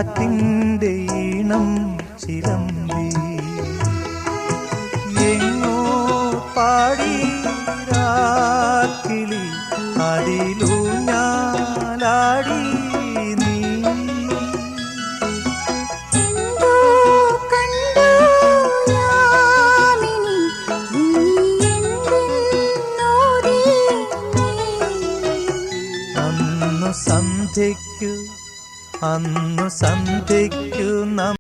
കാറ്റിൻ്റെ ഈണം ചിലമ്പി എങ്ങോ പാടി രാക്കിളി അതിലൂഞ്ഞാലാടി നീ അന്നു സന്ധ്യയ്ക്കു